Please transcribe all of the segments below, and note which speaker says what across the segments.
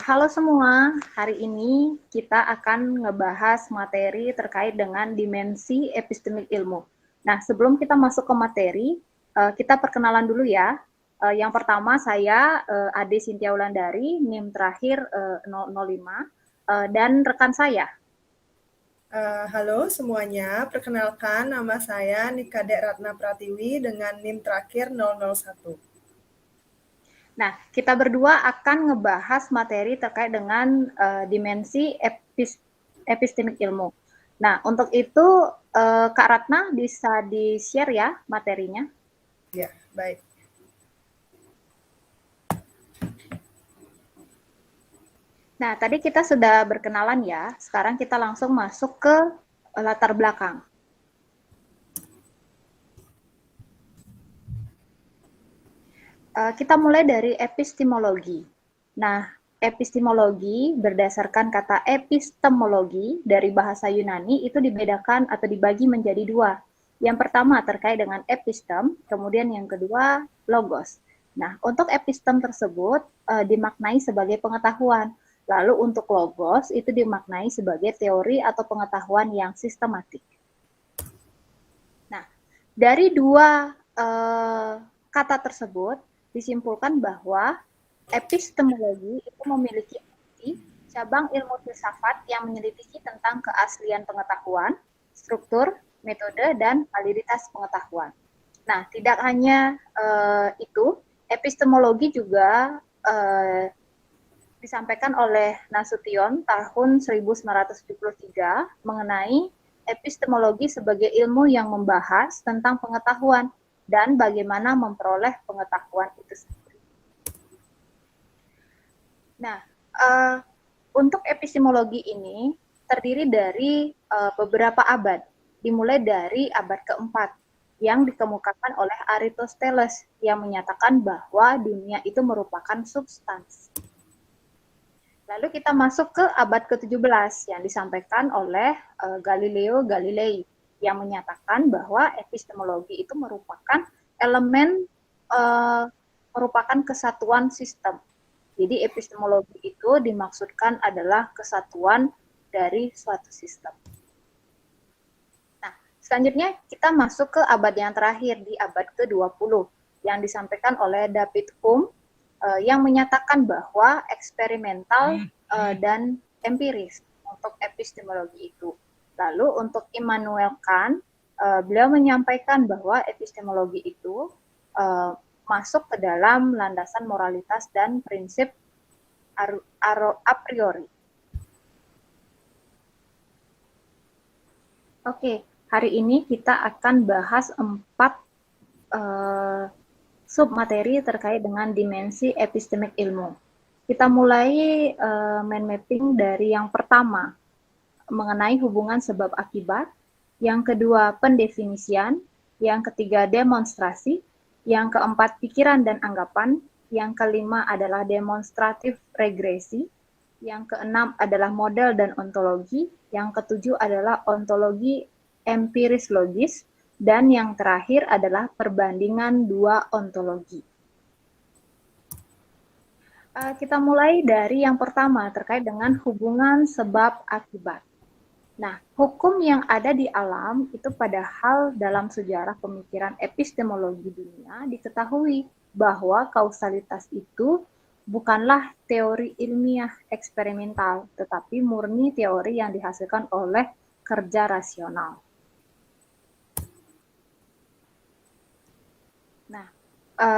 Speaker 1: Halo semua, hari ini kita akan ngebahas materi terkait dengan dimensi epistemik ilmu. Nah, sebelum kita masuk ke materi, kita perkenalan dulu ya. Yang pertama saya Ade Sintia Wulandari, NIM terakhir 005, dan rekan saya.
Speaker 2: Halo semuanya, perkenalkan nama saya Nikade Ratna Pratiwi dengan NIM terakhir 001.
Speaker 1: Nah, kita berdua akan ngebahas materi terkait dengan dimensi epistemik ilmu. Nah, untuk itu Kak Ratna bisa di-share ya materinya?
Speaker 2: Ya, baik.
Speaker 1: Nah, tadi kita sudah berkenalan ya. Sekarang kita langsung masuk ke latar belakang. Kita mulai dari epistemologi. Nah, epistemologi berdasarkan kata epistemologi dari bahasa Yunani itu dibedakan atau dibagi menjadi dua. Yang pertama terkait dengan epistem, kemudian yang kedua logos. Nah, untuk epistem tersebut dimaknai sebagai pengetahuan. Lalu untuk logos itu dimaknai sebagai teori atau pengetahuan yang sistematik. Nah, dari dua kata tersebut disimpulkan bahwa epistemologi itu memiliki cabang ilmu filsafat yang menyelidiki tentang keaslian pengetahuan, struktur, metode, dan validitas pengetahuan. Nah, tidak hanya itu, epistemologi juga disampaikan oleh Nasution tahun 1973 mengenai epistemologi sebagai ilmu yang membahas tentang pengetahuan dan bagaimana memperoleh pengetahuan itu sendiri. Nah, untuk epistemologi ini terdiri dari beberapa abad, dimulai dari abad keempat, yang dikemukakan oleh Aristoteles yang menyatakan bahwa dunia itu merupakan substansi. Lalu kita masuk ke abad ke-17 yang disampaikan oleh Galileo Galilei yang menyatakan bahwa epistemologi itu merupakan elemen merupakan kesatuan sistem. Jadi epistemologi itu dimaksudkan adalah kesatuan dari suatu sistem. Nah, selanjutnya kita masuk ke abad yang terakhir di abad ke-20 yang disampaikan oleh David Hume yang menyatakan bahwa eksperimental dan empiris untuk epistemologi itu. Lalu untuk Immanuel Kant, beliau menyampaikan bahwa epistemologi itu masuk ke dalam landasan moralitas dan prinsip a priori. Oke, hari ini kita akan bahas 4 submateri terkait dengan dimensi epistemik ilmu. Kita mulai mind mapping dari yang pertama, mengenai hubungan sebab akibat, yang kedua pendefinisian, yang ketiga demonstrasi, yang keempat pikiran dan anggapan, yang kelima adalah demonstratif regresi, yang keenam adalah model dan ontologi, yang ketujuh adalah ontologi empiris logis, dan yang terakhir adalah perbandingan dua ontologi. Kita mulai dari yang pertama terkait dengan hubungan sebab akibat. Nah, hukum yang ada di alam itu padahal dalam sejarah pemikiran epistemologi dunia diketahui bahwa kausalitas itu bukanlah teori ilmiah eksperimental, tetapi murni teori yang dihasilkan oleh kerja rasional. Nah,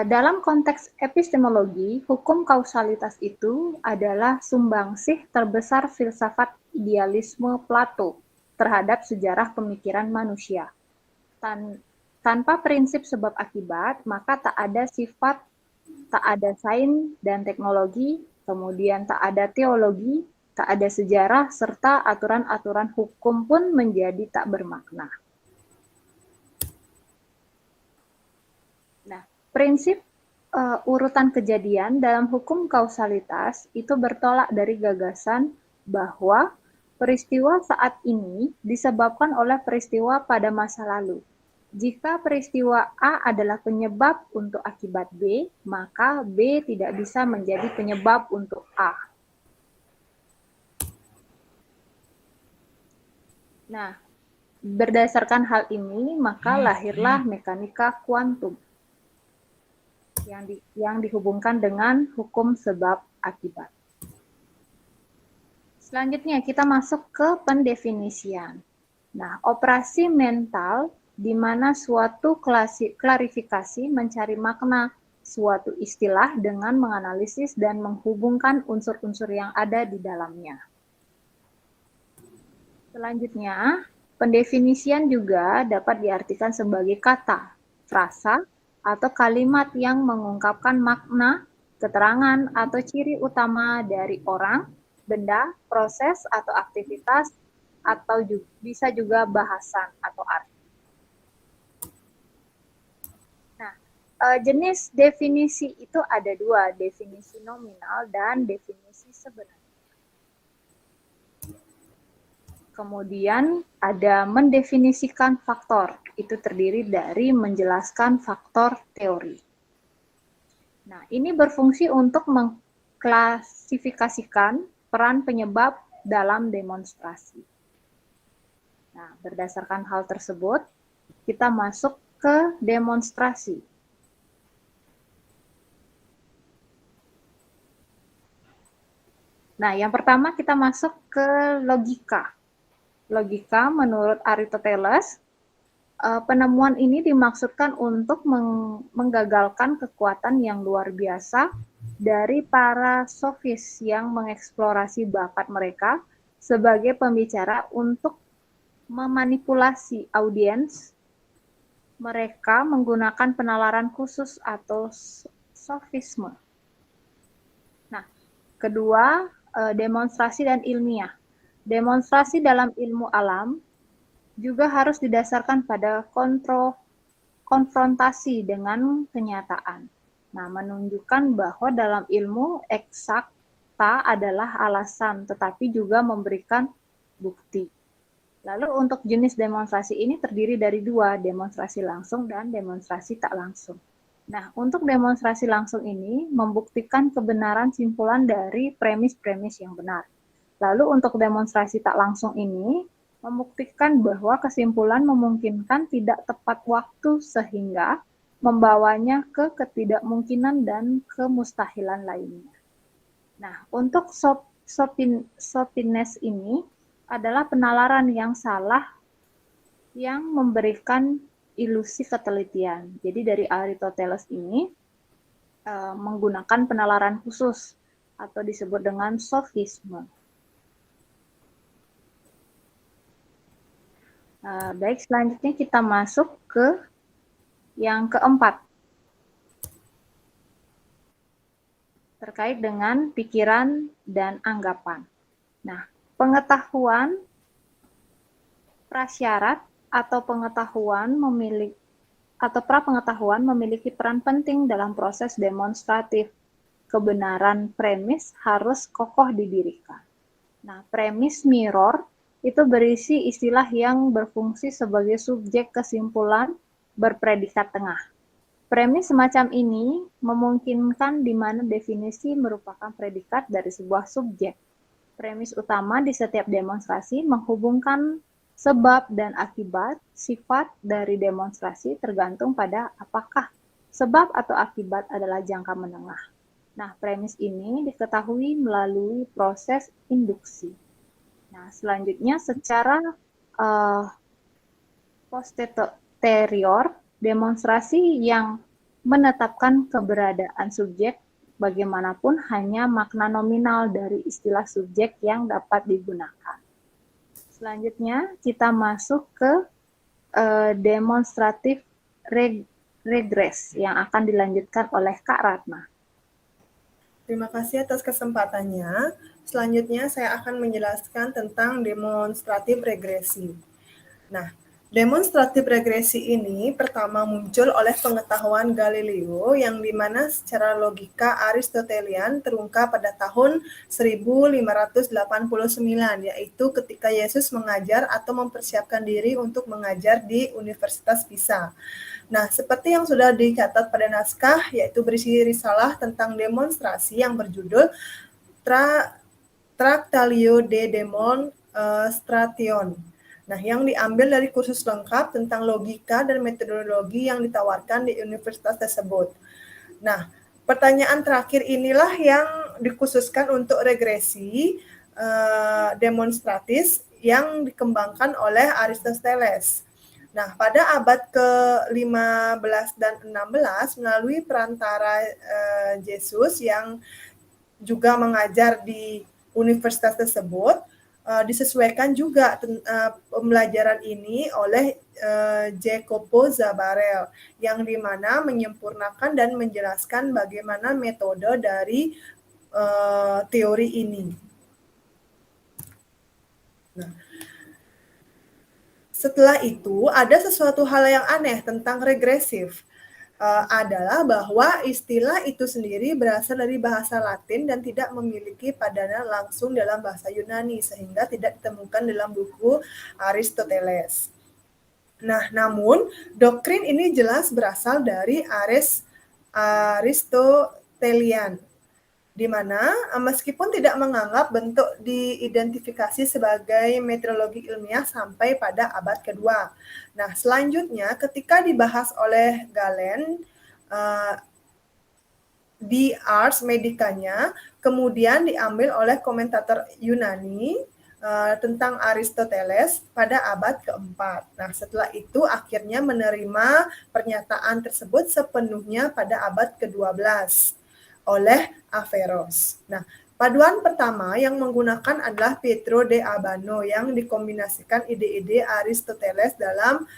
Speaker 1: dalam konteks epistemologi, hukum kausalitas itu adalah sumbangsih terbesar filsafat idealisme Plato terhadap sejarah pemikiran manusia. Tanpa prinsip sebab akibat, maka tak ada sifat, tak ada sains dan teknologi, kemudian tak ada teologi, tak ada sejarah, serta aturan-aturan hukum pun menjadi tak bermakna. Nah, prinsip urutan kejadian dalam hukum kausalitas itu bertolak dari gagasan bahwa peristiwa saat ini disebabkan oleh peristiwa pada masa lalu. Jika peristiwa A adalah penyebab untuk akibat B, maka B tidak bisa menjadi penyebab untuk A. Nah, berdasarkan hal ini, maka lahirlah mekanika kuantum yang dihubungkan dengan hukum sebab akibat. Selanjutnya kita masuk ke pendefinisian. Nah, operasi mental di mana suatu klarifikasi mencari makna suatu istilah dengan menganalisis dan menghubungkan unsur-unsur yang ada di dalamnya. Selanjutnya, pendefinisian juga dapat diartikan sebagai kata, frasa, atau kalimat yang mengungkapkan makna, keterangan, atau ciri utama dari orang, benda, proses, atau aktivitas, atau bisa juga bahasan atau arti. Nah, jenis definisi itu ada dua, definisi nominal dan definisi sebenarnya. Kemudian ada mendefinisikan faktor, itu terdiri dari menjelaskan faktor teori. Nah, ini berfungsi untuk mengklasifikasikan peran penyebab dalam demonstrasi. Nah, berdasarkan hal tersebut, kita masuk ke demonstrasi. Nah, yang pertama kita masuk ke logika. Logika menurut Aristoteles, penemuan ini dimaksudkan untuk menggagalkan kekuatan yang luar biasa dari para sofis yang mengeksplorasi bakat mereka sebagai pembicara untuk memanipulasi audiens. Mereka menggunakan penalaran khusus atau sofisme. Nah, kedua, demonstrasi dan ilmiah. Demonstrasi dalam ilmu alam juga harus didasarkan pada konfrontasi dengan kenyataan. Nah, menunjukkan bahwa dalam ilmu eksakta adalah alasan, tetapi juga memberikan bukti. Lalu untuk jenis demonstrasi ini terdiri dari dua, demonstrasi langsung dan demonstrasi tak langsung. Nah, untuk demonstrasi langsung ini membuktikan kebenaran simpulan dari premis-premis yang benar. Lalu untuk demonstrasi tak langsung ini membuktikan bahwa kesimpulan memungkinkan tidak tepat waktu sehingga membawanya ke ketidakmungkinan dan kemustahilan lainnya. Nah, untuk Sophines ini adalah penalaran yang salah yang memberikan ilusi ketelitian. Jadi dari Aristoteles ini menggunakan penalaran khusus atau disebut dengan sofisme. Baik, selanjutnya kita masuk ke yang keempat, terkait dengan pikiran dan anggapan. Nah, pengetahuan prasyarat atau prapengetahuan memiliki peran penting dalam proses demonstratif. Kebenaran premis harus kokoh didirikan. Nah, premis mirror itu berisi istilah yang berfungsi sebagai subjek kesimpulan berpredikat tengah. Premis semacam ini memungkinkan di mana definisi merupakan predikat dari sebuah subjek. Premis utama di setiap demonstrasi menghubungkan sebab dan akibat. Sifat dari demonstrasi tergantung pada apakah sebab atau akibat adalah jangka menengah. Nah, premis ini diketahui melalui proses induksi. Nah, selanjutnya secara posterior, demonstrasi yang menetapkan keberadaan subjek bagaimanapun hanya makna nominal dari istilah subjek yang dapat digunakan. Selanjutnya kita masuk ke demonstratif regres yang akan dilanjutkan oleh Kak Ratna.
Speaker 2: Terima kasih atas kesempatannya. Selanjutnya saya akan menjelaskan tentang demonstratif regresi. Nah, demonstratif regresi ini pertama muncul oleh pengetahuan Galileo yang dimana secara logika Aristotelian terungkap pada tahun 1589, yaitu ketika Yesus mengajar atau mempersiapkan diri untuk mengajar di Universitas Pisa. Nah, seperti yang sudah dicatat pada naskah, yaitu berisi risalah tentang demonstrasi yang berjudul Tractatio de Demonstration. Nah, yang diambil dari kursus lengkap tentang logika dan metodologi yang ditawarkan di universitas tersebut. Nah, pertanyaan terakhir inilah yang dikhususkan untuk regresi demonstratis yang dikembangkan oleh Aristoteles. Nah, pada abad ke-15 dan 16 melalui perantara Yesus yang juga mengajar di universitas tersebut, disesuaikan juga pembelajaran ini oleh Jacopo Zabarel, yang dimana menyempurnakan dan menjelaskan bagaimana metode dari teori ini. Nah, setelah itu ada sesuatu hal yang aneh tentang regresif, adalah bahwa istilah itu sendiri berasal dari bahasa Latin dan tidak memiliki padanan langsung dalam bahasa Yunani, sehingga tidak ditemukan dalam buku Aristoteles. Nah, namun doktrin ini jelas berasal dari Aristotelian, di mana meskipun tidak menganggap bentuk diidentifikasi sebagai meteorologi ilmiah sampai pada abad kedua. Nah, selanjutnya ketika dibahas oleh Galen di Ars Medicanya, kemudian diambil oleh komentator Yunani tentang Aristoteles pada abad keempat. Nah, setelah itu akhirnya menerima pernyataan tersebut sepenuhnya pada abad ke-12 oleh Averroes. Nah, paduan pertama yang menggunakan adalah Pietro de Abano yang dikombinasikan ide-ide Aristoteles dalam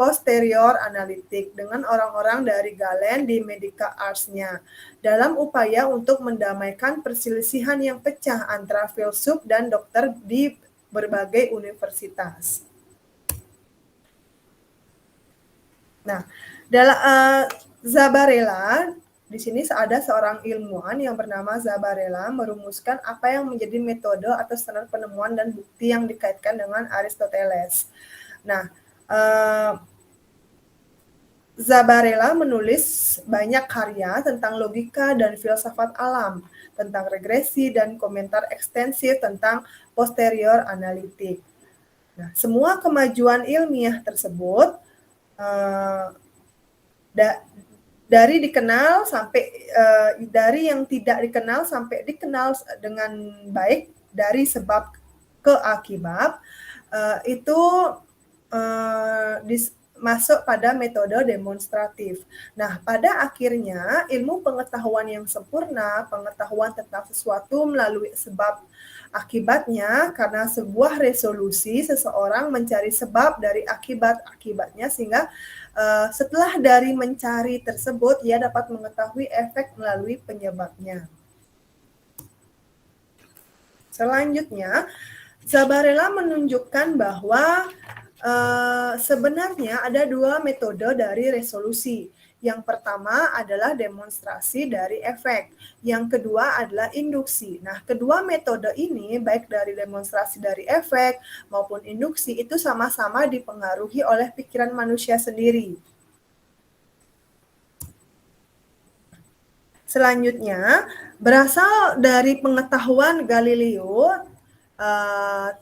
Speaker 2: posterior analitik dengan orang-orang dari Galen di Medica Ars-nya dalam upaya untuk mendamaikan perselisihan yang pecah antara filsuf dan dokter di berbagai universitas. Nah, dalam Zabarella, di sini ada seorang ilmuwan yang bernama Zabarella merumuskan apa yang menjadi metode atau standar penemuan dan bukti yang dikaitkan dengan Aristoteles. Nah, Zabarella menulis banyak karya tentang logika dan filsafat alam, tentang regresi dan komentar ekstensif tentang posterior analitik. Nah, semua kemajuan ilmiah tersebut dari dikenal sampai dari yang tidak dikenal sampai dikenal dengan baik, dari sebab ke akibat, itu masuk pada metode demonstratif. Nah, pada akhirnya ilmu pengetahuan yang sempurna, pengetahuan tentang sesuatu melalui sebab akibatnya, karena sebuah resolusi seseorang mencari sebab dari akibatnya, sehingga setelah dari mencari tersebut ia dapat mengetahui efek melalui penyebabnya. Selanjutnya, Zabarella menunjukkan bahwa sebenarnya ada dua metode dari resolusi. Yang pertama adalah demonstrasi dari efek. Yang kedua adalah induksi. Nah, kedua metode ini, baik dari demonstrasi dari efek maupun induksi, itu sama-sama dipengaruhi oleh pikiran manusia sendiri. Selanjutnya, berasal dari pengetahuan Galileo,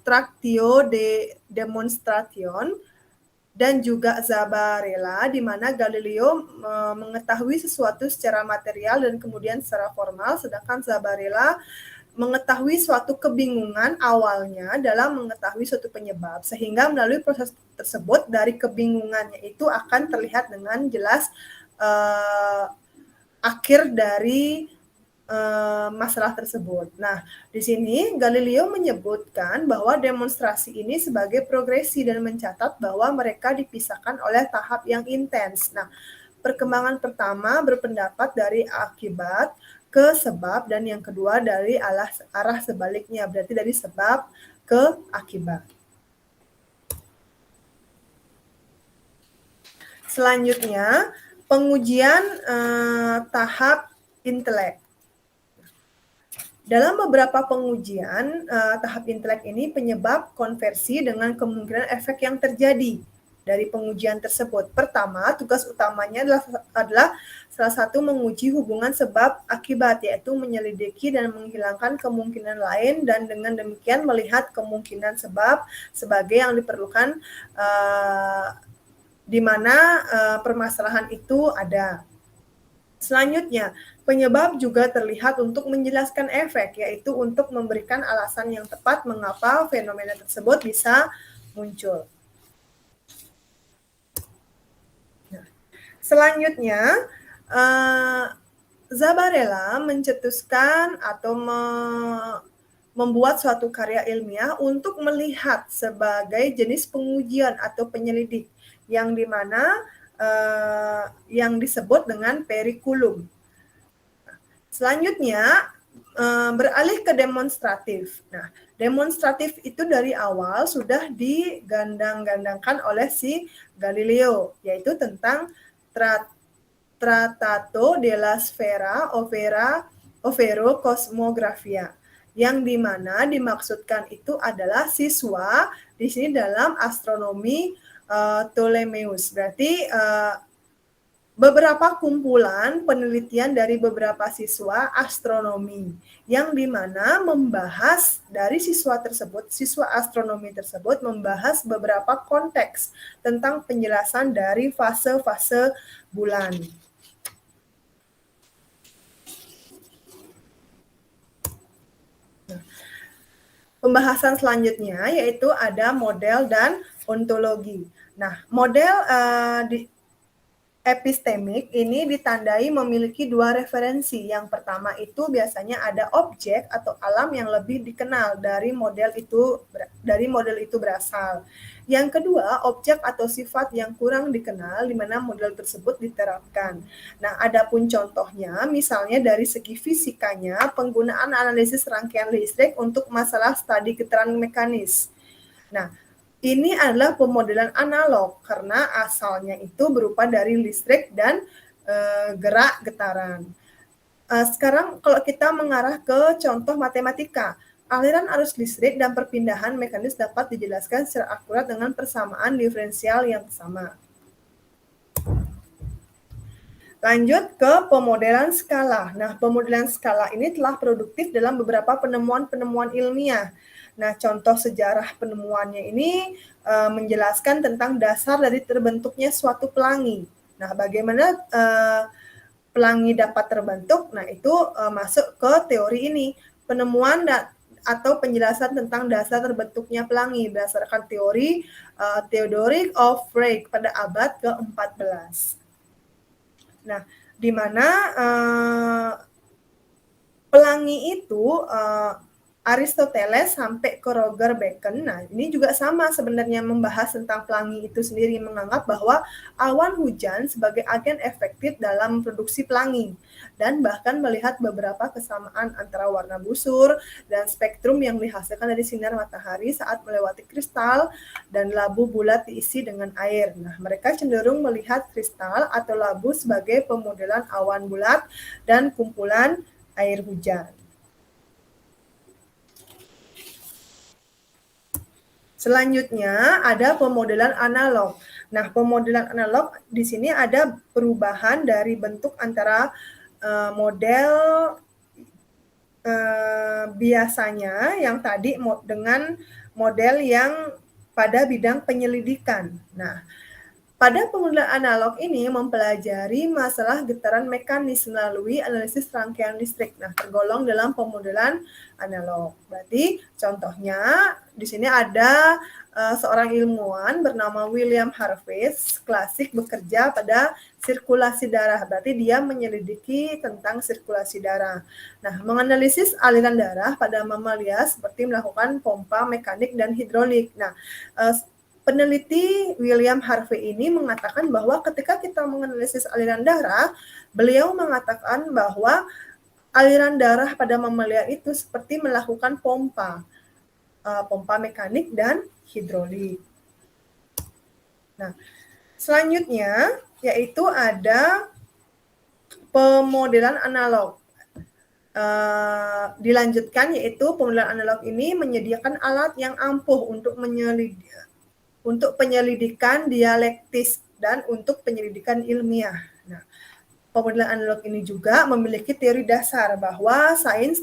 Speaker 2: Tractio de Demonstration, dan juga Zabarella, di mana Galileo mengetahui sesuatu secara material dan kemudian secara formal, sedangkan Zabarella mengetahui suatu kebingungan awalnya dalam mengetahui suatu penyebab, sehingga melalui proses tersebut dari kebingungannya itu akan terlihat dengan jelas akhir dari masalah tersebut. Nah, di sini Galileo menyebutkan bahwa demonstrasi ini sebagai progresi dan mencatat bahwa mereka dipisahkan oleh tahap yang intens. Nah, perkembangan pertama berpendapat dari akibat ke sebab, dan yang kedua dari arah sebaliknya, berarti dari sebab ke akibat. Selanjutnya, pengujian tahap intelek. Dalam beberapa pengujian tahap intelek ini, penyebab konversi dengan kemungkinan efek yang terjadi. dari pengujian tersebut. Pertama, tugas utamanya adalah salah satu menguji hubungan sebab akibat, yaitu menyelidiki dan menghilangkan kemungkinan lain, dan dengan demikian melihat kemungkinan sebab sebagai yang diperlukan di mana permasalahan itu ada. Selanjutnya, penyebab juga terlihat untuk menjelaskan efek, yaitu untuk memberikan alasan yang tepat mengapa fenomena tersebut bisa muncul. Selanjutnya, Zabarella mencetuskan atau membuat suatu karya ilmiah untuk melihat sebagai jenis pengujian atau penyelidik, yang dimana yang disebut dengan perikulum. Selanjutnya, beralih ke demonstratif. Nah, demonstratif itu dari awal sudah digandang-gandangkan oleh si Galileo, yaitu tentang Trattato della Sfera Ovvero Cosmographia, yang dimana dimaksudkan itu adalah siswa di sini dalam astronomi Ptolemeus. Berarti beberapa kumpulan penelitian dari beberapa siswa astronomi, yang dimana membahas dari siswa astronomi tersebut membahas beberapa konteks tentang penjelasan dari fase-fase bulan. Pembahasan selanjutnya yaitu ada model dan ontologi. Nah, model epistemik ini ditandai memiliki dua referensi. Yang pertama itu biasanya ada objek atau alam yang lebih dikenal dari model itu berasal. Yang kedua, objek atau sifat yang kurang dikenal di mana model tersebut diterapkan. Nah, adapun contohnya misalnya dari segi fisikanya, penggunaan analisis rangkaian listrik untuk masalah studi getaran mekanis. Nah, ini adalah pemodelan analog karena asalnya itu berupa dari listrik dan gerak getaran. Sekarang kalau kita mengarah ke contoh matematika, aliran arus listrik dan perpindahan mekanis dapat dijelaskan secara akurat dengan persamaan diferensial yang sama. Lanjut ke pemodelan skala. Nah, pemodelan skala ini telah produktif dalam beberapa penemuan-penemuan ilmiah. Nah, contoh sejarah penemuannya ini menjelaskan tentang dasar dari terbentuknya suatu pelangi. Nah, bagaimana pelangi dapat terbentuk? Nah, itu masuk ke teori ini. Penemuan atau penjelasan tentang dasar terbentuknya pelangi berdasarkan teori Theodoric of Frege pada abad ke-14. Nah, di mana pelangi itu Aristoteles sampai ke Roger Bacon. Nah, ini juga sama sebenarnya membahas tentang pelangi itu sendiri, menganggap bahwa awan hujan sebagai agen efektif dalam produksi pelangi, dan bahkan melihat beberapa kesamaan antara warna busur dan spektrum yang dihasilkan dari sinar matahari saat melewati kristal dan labu bulat diisi dengan air. Nah, mereka cenderung melihat kristal atau labu sebagai pemodelan awan bulat dan kumpulan air hujan. Selanjutnya ada pemodelan analog. Nah, pemodelan analog di sini ada perubahan dari bentuk antara model biasanya yang tadi dengan model yang pada bidang penyelidikan. Nah, pada pemodelan analog ini mempelajari masalah getaran mekanis melalui analisis rangkaian listrik. Nah, tergolong dalam pemodelan analog. Berarti contohnya di sini ada seorang ilmuwan bernama William Harvey, klasik bekerja pada sirkulasi darah. Berarti dia menyelidiki tentang sirkulasi darah. Nah, menganalisis aliran darah pada mamalia seperti melakukan pompa mekanik dan hidrolik. Nah, peneliti William Harvey ini mengatakan bahwa ketika kita menganalisis aliran darah, beliau mengatakan bahwa aliran darah pada mamalia itu seperti melakukan pompa mekanik dan hidrolik. Nah, selanjutnya yaitu ada pemodelan analog. Dilanjutkan yaitu pemodelan analog ini menyediakan alat yang ampuh untuk untuk penyelidikan dialektis dan untuk penyelidikan ilmiah. Nah, pemodelan analog ini juga memiliki teori dasar bahwa sains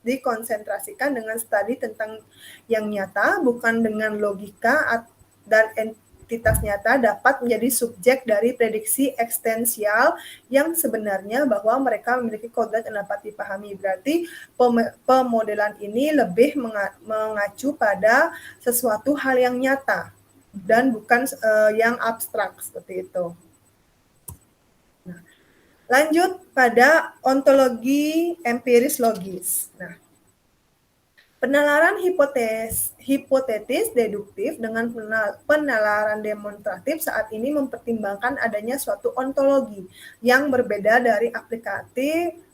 Speaker 2: dikonsentrasikan dengan studi tentang yang nyata, bukan dengan logika, dan entitas nyata dapat menjadi subjek dari prediksi eksistensial yang sebenarnya bahwa mereka memiliki kodrat yang dapat dipahami. Berarti pemodelan ini lebih mengacu pada sesuatu hal yang nyata dan bukan yang abstrak seperti itu. Lanjut pada ontologi empiris logis. Nah, penalaran hipotetis deduktif dengan penalaran demonstratif saat ini mempertimbangkan adanya suatu ontologi yang berbeda dari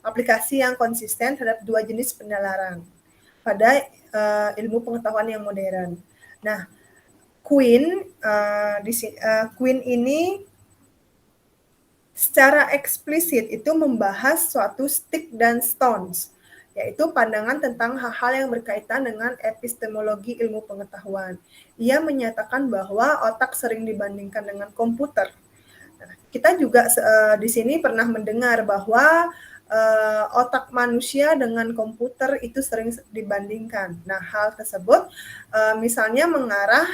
Speaker 2: aplikasi yang konsisten terhadap dua jenis penalaran pada ilmu pengetahuan yang modern. Nah, Quinn ini secara eksplisit itu membahas suatu stick dan stones, yaitu pandangan tentang hal-hal yang berkaitan dengan epistemologi ilmu pengetahuan. Ia menyatakan bahwa otak sering dibandingkan dengan komputer. Nah, kita juga di sini pernah mendengar bahwa otak manusia dengan komputer itu sering dibandingkan. Nah, hal tersebut misalnya mengarah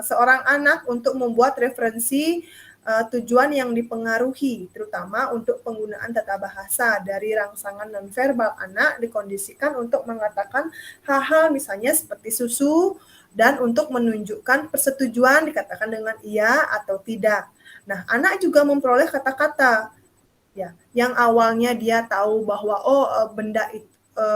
Speaker 2: seorang anak untuk membuat referensi tujuan yang dipengaruhi, terutama untuk penggunaan tata bahasa dari rangsangan nonverbal anak dikondisikan untuk mengatakan hal-hal misalnya seperti susu dan untuk menunjukkan persetujuan dikatakan dengan iya atau tidak. Nah, anak juga memperoleh kata-kata ya yang awalnya dia tahu bahwa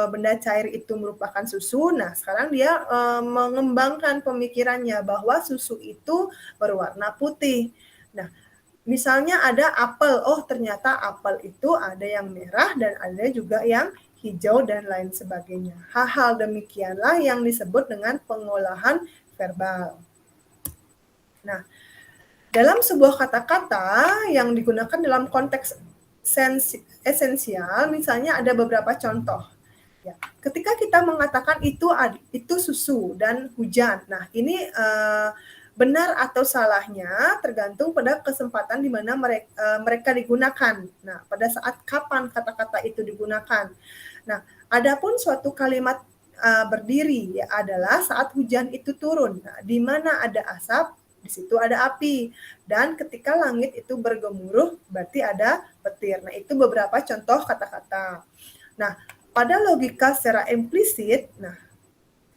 Speaker 2: benda cair itu merupakan susu. Nah, sekarang dia mengembangkan pemikirannya bahwa susu itu berwarna putih. Nah, misalnya ada apel, oh ternyata apel itu ada yang merah dan ada juga yang hijau dan lain sebagainya. Hal-hal demikianlah yang disebut dengan pengolahan verbal. Nah, dalam sebuah kata-kata yang digunakan dalam konteks esensial, misalnya ada beberapa contoh. Ya, ketika kita mengatakan itu susu dan hujan, nah ini benar atau salahnya tergantung pada kesempatan di mana mereka digunakan. Nah, pada saat kapan kata-kata itu digunakan. Nah, adapun suatu kalimat berdiri ya adalah saat hujan itu turun. Nah, di mana ada asap, di situ ada api. Dan ketika langit itu bergemuruh, berarti ada petir. Nah, itu beberapa contoh kata-kata. Nah, pada logika secara implisit, nah,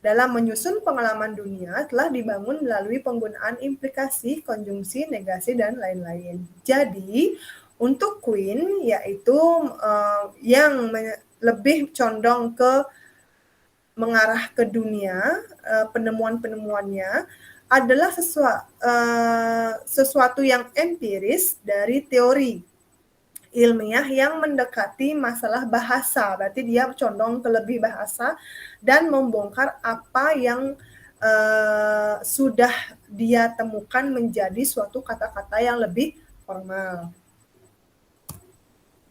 Speaker 2: dalam menyusun pengalaman dunia telah dibangun melalui penggunaan implikasi, konjungsi, negasi, dan lain-lain. Jadi, untuk Quinn, yaitu yang lebih condong ke mengarah ke dunia, penemuan-penemuannya adalah sesuatu yang empiris dari teori ilmiah yang mendekati masalah bahasa. Berarti dia condong ke lebih bahasa dan membongkar apa yang sudah dia temukan menjadi suatu kata-kata yang lebih formal.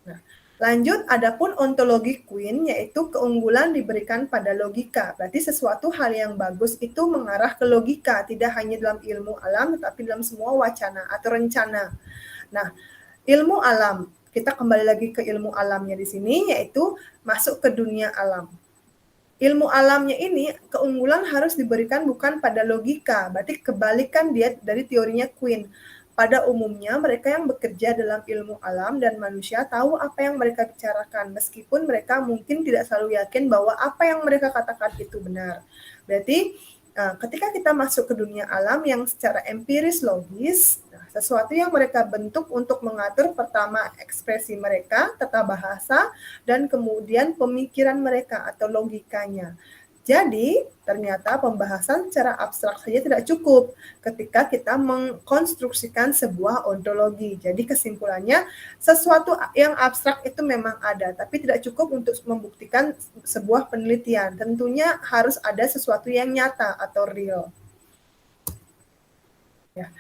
Speaker 2: Nah, lanjut, adapun ontologi Quinn, yaitu keunggulan diberikan pada logika. Berarti sesuatu hal yang bagus itu mengarah ke logika, tidak hanya dalam ilmu alam, tetapi dalam semua wacana atau rencana. Nah, ilmu alam, kita kembali lagi ke ilmu alamnya di sini, yaitu masuk ke dunia alam. Ilmu alamnya ini keunggulan harus diberikan bukan pada logika, berarti kebalikan dia dari teorinya Quinn. Pada umumnya mereka yang bekerja dalam ilmu alam dan manusia tahu apa yang mereka bicarakan, meskipun mereka mungkin tidak selalu yakin bahwa apa yang mereka katakan itu benar. Berarti ketika kita masuk ke dunia alam yang secara empiris logis, sesuatu yang mereka bentuk untuk mengatur pertama ekspresi mereka, tata bahasa, dan kemudian pemikiran mereka atau logikanya. Jadi, ternyata pembahasan secara abstrak saja tidak cukup ketika kita mengkonstruksikan sebuah ontologi. Jadi kesimpulannya, sesuatu yang abstrak itu memang ada, tapi tidak cukup untuk membuktikan sebuah penelitian. Tentunya harus ada sesuatu yang nyata atau real. Ya.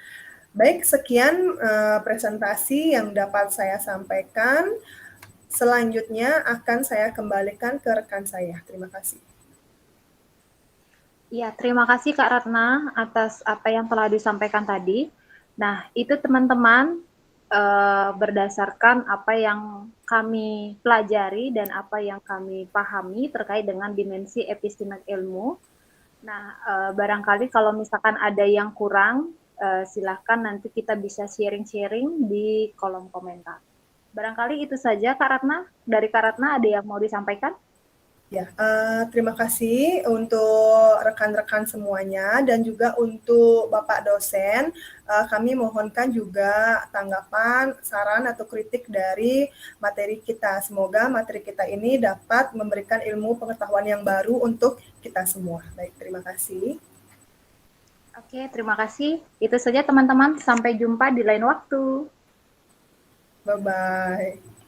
Speaker 2: Baik, sekian presentasi yang dapat saya sampaikan. Selanjutnya akan saya kembalikan ke rekan saya. Terima kasih.
Speaker 1: Ya, terima kasih Kak Ratna atas apa yang telah disampaikan tadi. Nah, itu teman-teman berdasarkan apa yang kami pelajari dan apa yang kami pahami terkait dengan dimensi epistemik ilmu. Nah, barangkali kalau misalkan ada yang kurang, silahkan nanti kita bisa sharing-sharing di kolom komentar. Barangkali itu saja Kak Ratna. Dari Kak Ratna ada yang mau disampaikan?
Speaker 2: Ya, terima kasih untuk rekan-rekan semuanya dan juga untuk Bapak dosen. Kami mohonkan juga tanggapan, saran atau kritik dari materi kita. Semoga materi kita ini dapat memberikan ilmu pengetahuan yang baru untuk kita semua. Baik, terima kasih.
Speaker 1: Oke, terima kasih. Itu saja teman-teman. Sampai jumpa di lain waktu.
Speaker 2: Bye-bye.